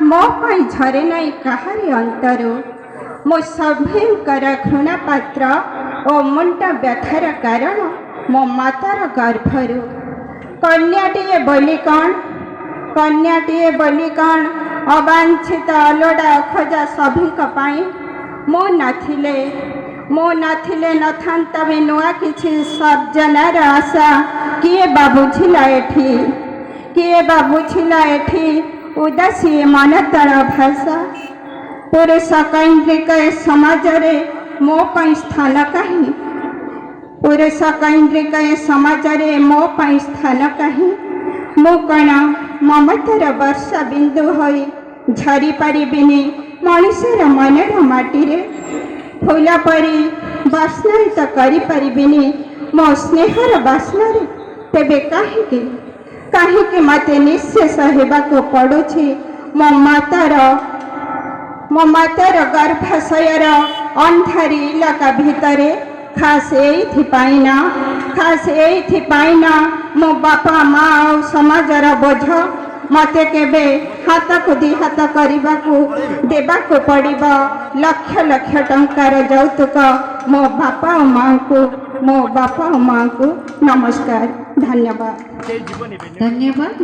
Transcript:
मो पाई झरे नहीं कहारी अंतर मो सभ्यंकर घृणा पात्र ओ मुंडा व्यथार कारण मो मातार गर्भरु कन्याटीए बोली कौन अवांछित अलोड़ा अखोजा सभी मो नथिले नथांता भी नुआ किछि सर्जनार आशा किए बा बुझिला एठी उदासी मनतर भाषा पुरुष कैंद्रिक समाज रे मो पई स्थान कहीं पुरुष कैंद्रिक समाज रे मो पई स्थान कहीं मु कण ममतार वर्षा बिंदु होई झरी पारिबिनी मनुष्यर मनर माटी रे फूल परी बास्नायित करि पारिबिनी मो स्नेहर बास्ना रे तेबे काहीकि मते निःशेष हेबाको पड़ुछि मो मातार गर्भाशयर अंधारी इलाका भितरे खास एथि पाइना मो बापा माँ और समाजर बोझ मते केबे हाथ को दी हाथ करबाकू देबाकू पड़िब लक्ष लक्ष टंकार यौतुक मो बापा और माँ को नमस्कार धन्यवाद। धन्यवाद।